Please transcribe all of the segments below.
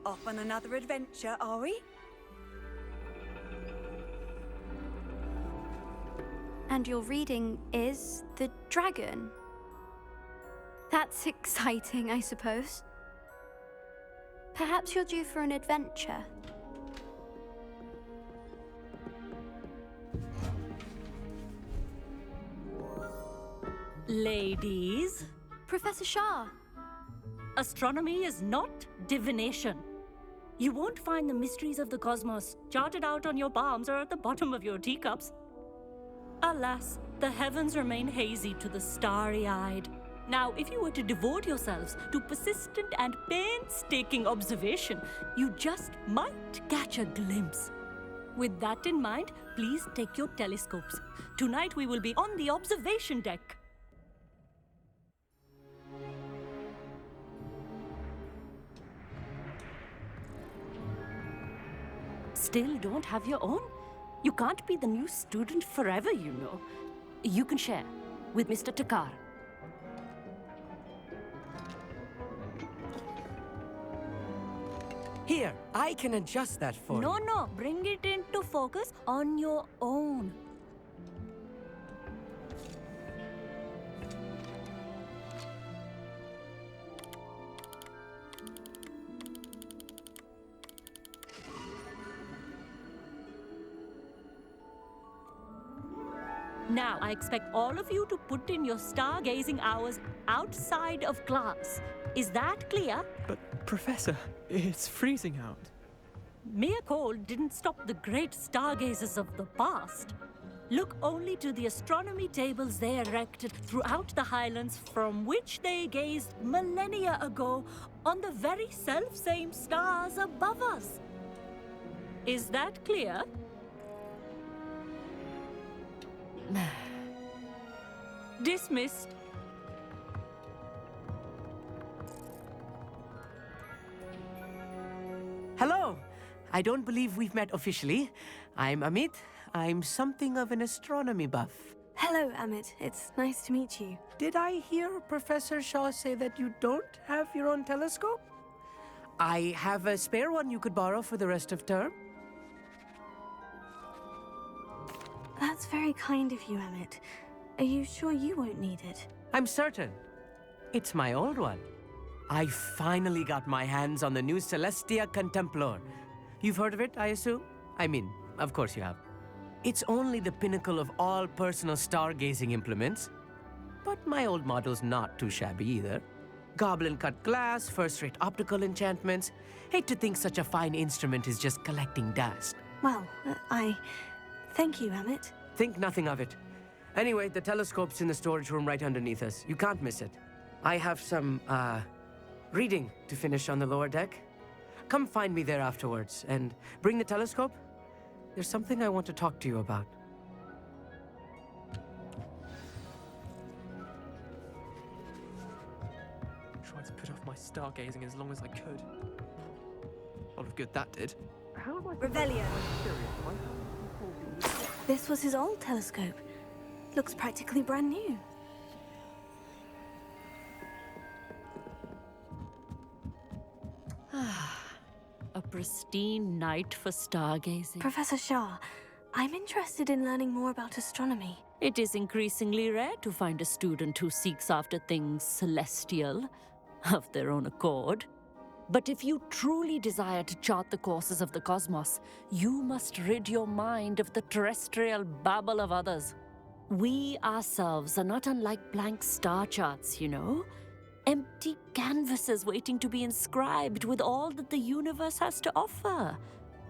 Off on another adventure, are we? And your reading is the dragon. That's exciting, I suppose. Perhaps you're due for an adventure. Ladies, Professor Shah. astronomy is not divination. You won't find the mysteries of the cosmos charted out on your palms or at the bottom of your teacups. Alas, the heavens remain hazy to the starry-eyed. Now, if you were to devote yourselves to persistent and painstaking observation, you just might catch a glimpse. With that in mind, please take your telescopes. Tonight we will be on the observation deck. Still don't have your own? You can't be the new student forever, you know. You can share with Mr. Takar. Here, I can adjust that for you. No, bring it into focus on your own. Now, I expect all of you to put in your stargazing hours outside of class. Is that clear? But, Professor, it's freezing out. Mere cold didn't stop the great stargazers of the past. Look only to the astronomy tables they erected throughout the highlands from which they gazed millennia ago on the very self-same stars above us. Is that clear? Dismissed. Hello. I don't believe we've met officially. I'm Amit. I'm something of an astronomy buff. Hello, Amit. It's nice to meet you. Did I hear Professor Shaw say that you don't have your own telescope? I have a spare one you could borrow for the rest of term. That's very kind of you, Amit. Are you sure you won't need it? I'm certain. It's my old one. I finally got my hands on the new Celestia Contemplor. You've heard of it, I assume? I mean, of course you have. It's only the pinnacle of all personal stargazing implements. But my old model's not too shabby either. Goblin-cut glass, first-rate optical enchantments. Hate to think such a fine instrument is just collecting dust. Well, thank you, Amit. Think nothing of it. Anyway, the telescope's in the storage room right underneath us. You can't miss it. I have some, reading to finish on the lower deck. Come find me there afterwards, and bring the telescope. There's something I want to talk to you about. Tried to put off my stargazing as long as I could. A lot of good that did. Revelio. This was his old telescope. Looks practically brand new. A pristine night for stargazing. Professor Shah, I'm interested in learning more about astronomy. It is increasingly rare to find a student who seeks after things celestial of their own accord. But if you truly desire to chart the courses of the cosmos, you must rid your mind of the terrestrial babble of others. We ourselves are not unlike blank star charts, you know. Empty canvases waiting to be inscribed with all that the universe has to offer.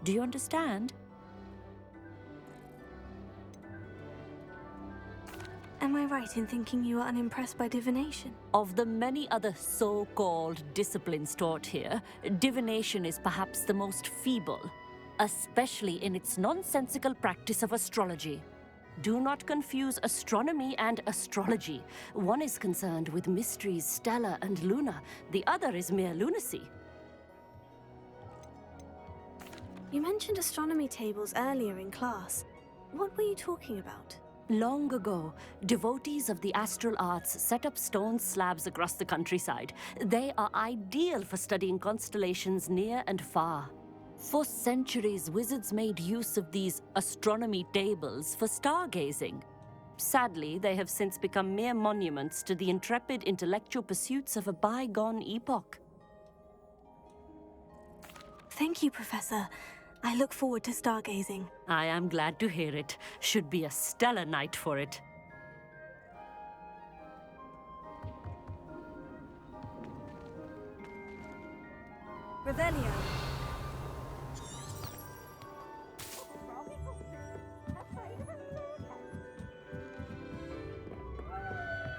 Do you understand? Am I right in thinking you are unimpressed by divination? Of the many other so-called disciplines taught here, divination is perhaps the most feeble, especially in its nonsensical practice of astrology. Do not confuse astronomy and astrology. One is concerned with mysteries stellar and lunar. The other is mere lunacy. You mentioned astronomy tables earlier in class. What were you talking about? Long ago, devotees of the astral arts set up stone slabs across the countryside. They are ideal for studying constellations near and far. For centuries, wizards made use of these astronomy tables for stargazing. Sadly, they have since become mere monuments to the intrepid intellectual pursuits of a bygone epoch. Thank you, Professor. I look forward to stargazing. I am glad to hear it. Should be a stellar night for it. Revelio.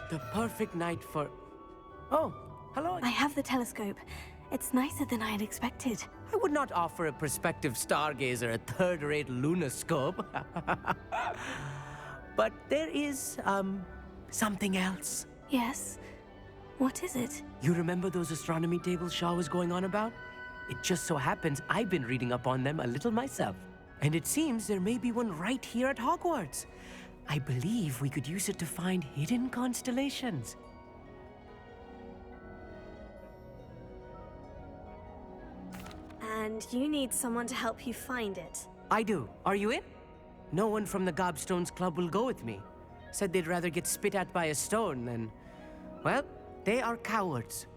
The perfect night for... Oh, hello. I have the telescope. It's nicer than I had expected. I would not offer a prospective stargazer a third-rate lunoscope. But there is, something else. Yes? What is it? You remember those astronomy tables Shaw was going on about? It just so happens I've been reading up on them a little myself. And it seems there may be one right here at Hogwarts. I believe we could use it to find hidden constellations. And you need someone to help you find it. I do. Are you in? No one from the Gobstones Club will go with me. Said they'd rather get spit at by a stone than... Well, they are cowards.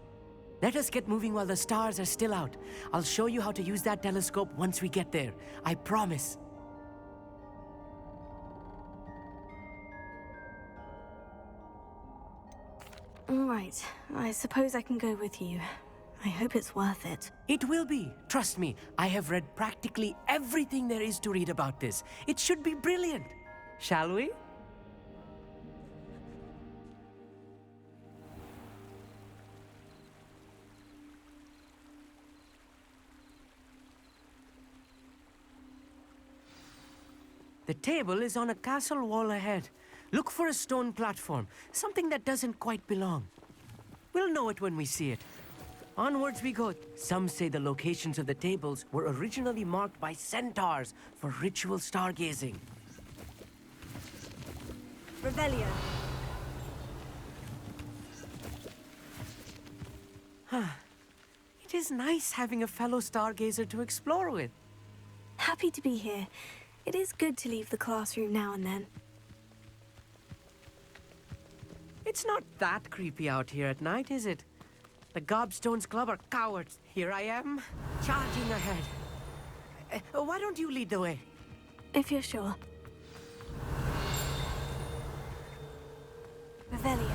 Let us get moving while the stars are still out. I'll show you how to use that telescope once we get there. I promise. All right. I suppose I can go with you. I hope it's worth it. It will be. Trust me, I have read practically everything there is to read about this. It should be brilliant. Shall we? The table is on a castle wall ahead. Look for a stone platform, something that doesn't quite belong. We'll know it when we see it. Onwards we go. Some say the locations of the tables were originally marked by centaurs for ritual stargazing. Revelio. It is nice having a fellow stargazer to explore with. Happy to be here. It is good to leave the classroom now and then. It's not that creepy out here at night, is it? The Gobstones Club are cowards. Here I am, charging ahead. Why don't you lead the way? If you're sure. Revelio.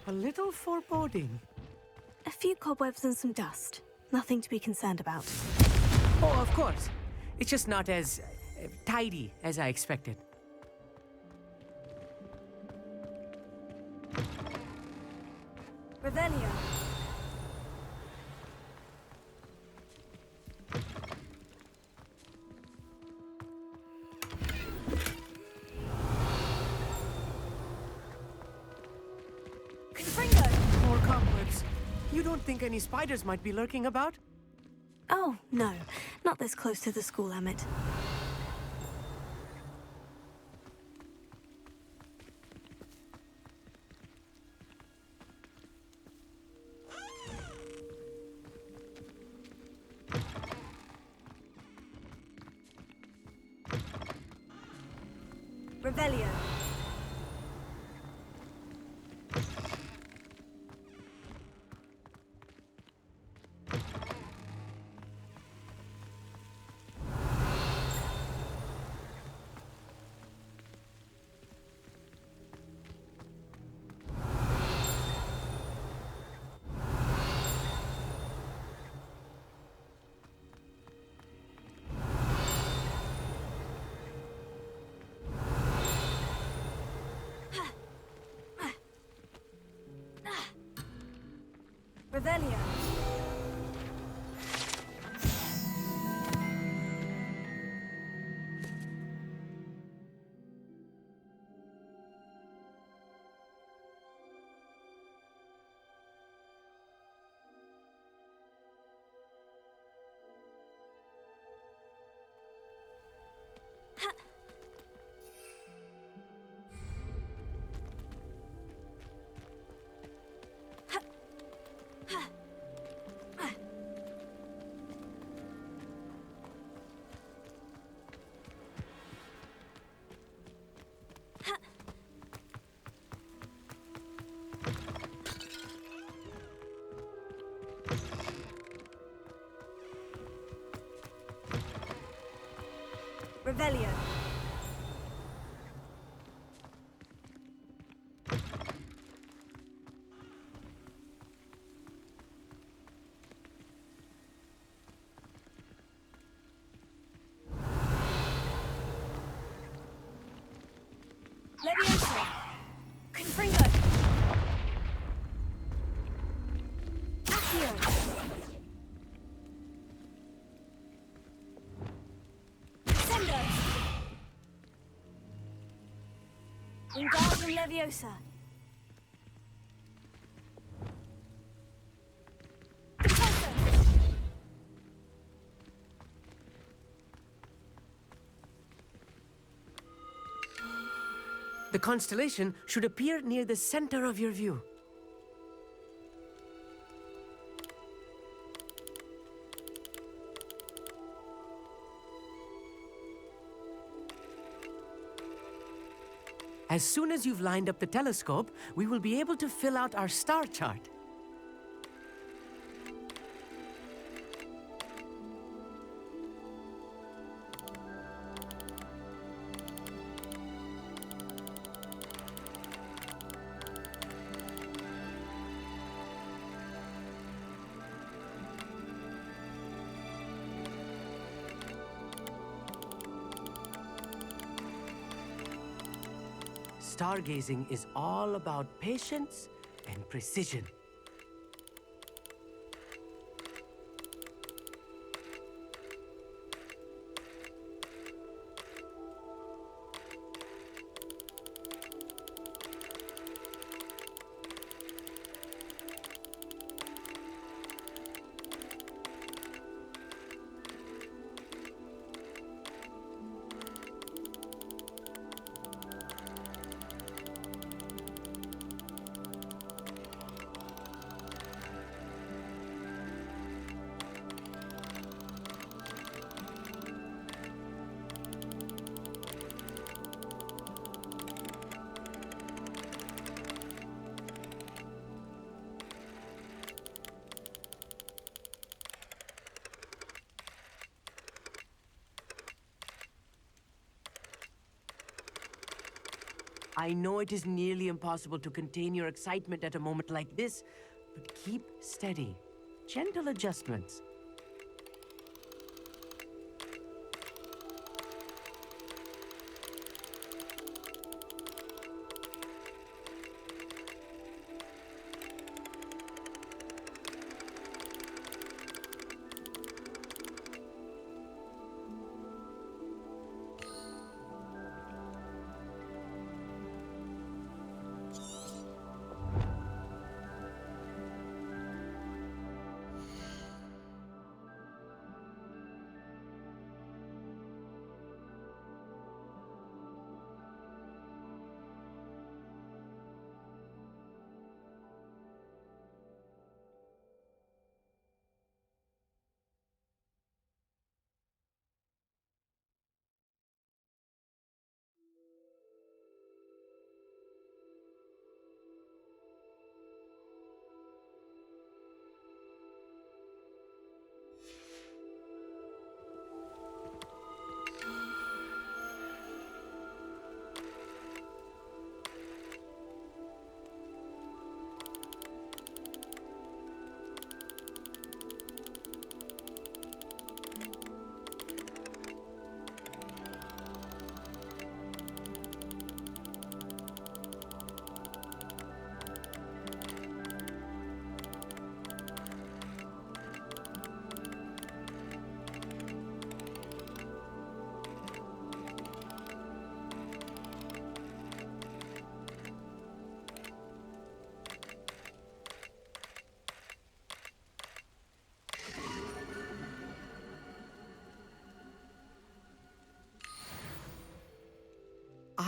A little foreboding. A few cobwebs and some dust. Nothing to be concerned about. Oh, of course. It's just not as tidy as I expected. Revelio. More cobwebs. You don't think any spiders might be lurking about? Oh, no. Not this close to the school, Emmett. Revelio. Revelio. Revelio. Leviosa. Confringo. Accio. Ascendo. Wingardium Leviosa. Defenso. The constellation should appear near the center of your view. As soon as you've lined up the telescope, we will be able to fill out our star chart. Stargazing is all about patience and precision. I know it is nearly impossible to contain your excitement at a moment like this, but keep steady. Gentle adjustments.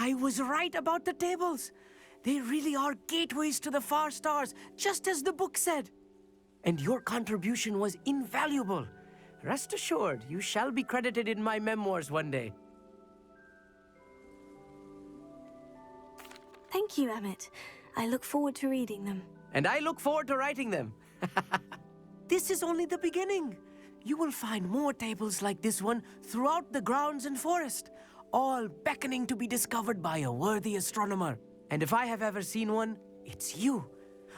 I was right about the tables. They really are gateways to the far stars, just as the book said. And your contribution was invaluable. Rest assured, you shall be credited in my memoirs one day. Thank you, Emmett. I look forward to reading them. And I look forward to writing them. This is only the beginning. You will find more tables like this one throughout the grounds and forest, all beckoning to be discovered by a worthy astronomer. And if I have ever seen one, it's you.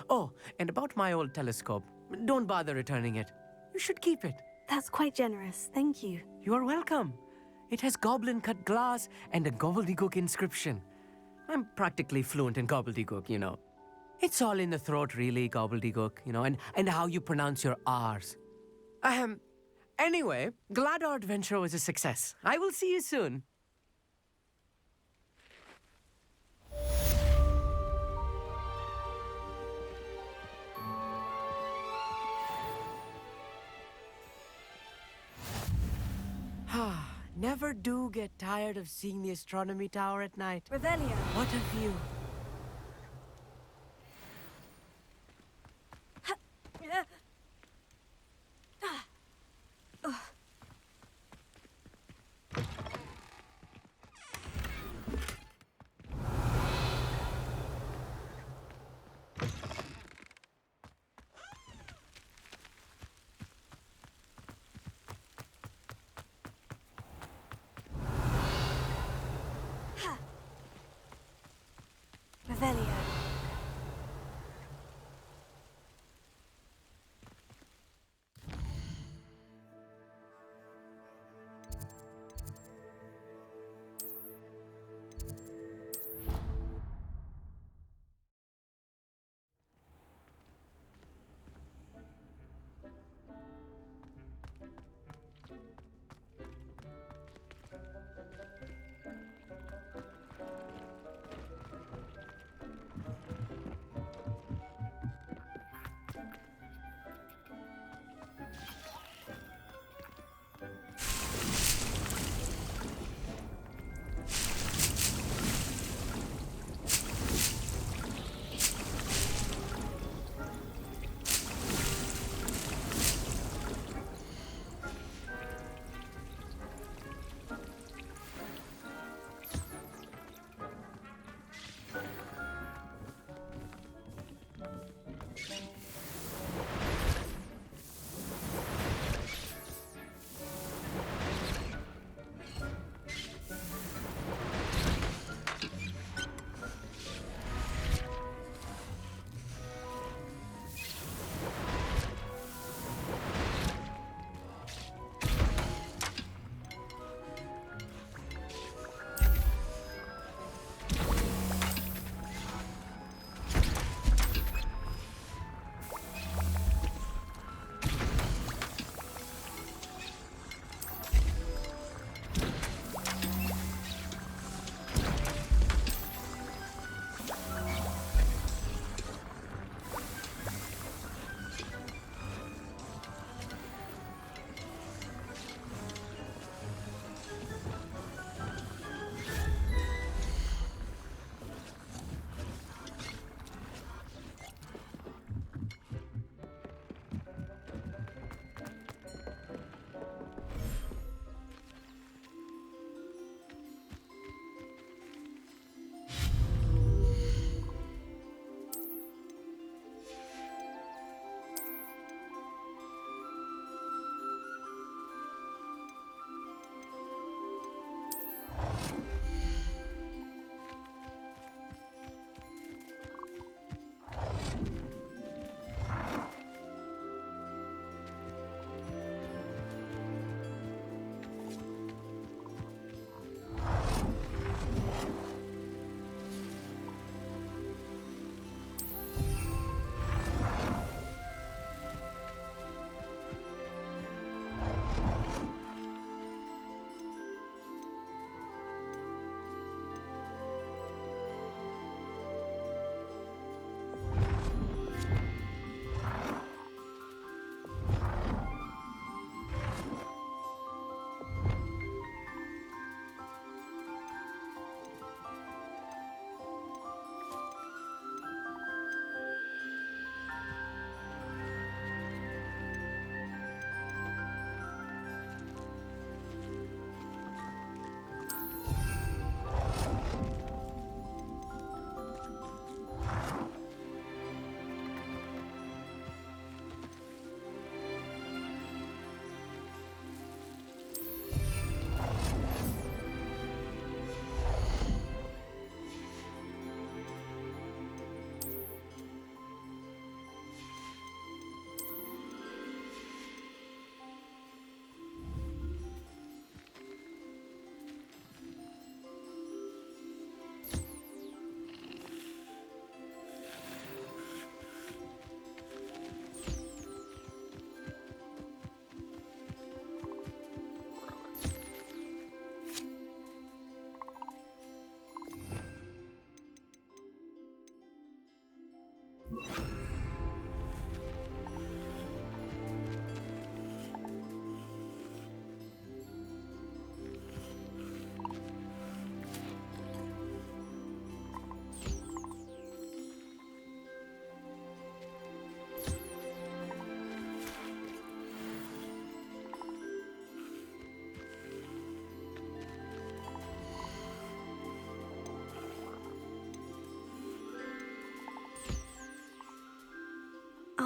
Oh, and about my old telescope, don't bother returning it. You should keep it. That's quite generous. Thank you. You are welcome. It has goblin-cut glass and a gobbledygook inscription. I'm practically fluent in gobbledygook, you know. It's all in the throat, really, gobbledygook, you know, and how you pronounce your R's. Anyway, glad our adventure was a success. I will see you soon. Never do get tired of seeing the astronomy tower at night. Revelio. What a view. Revelio.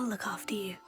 I'll look after you.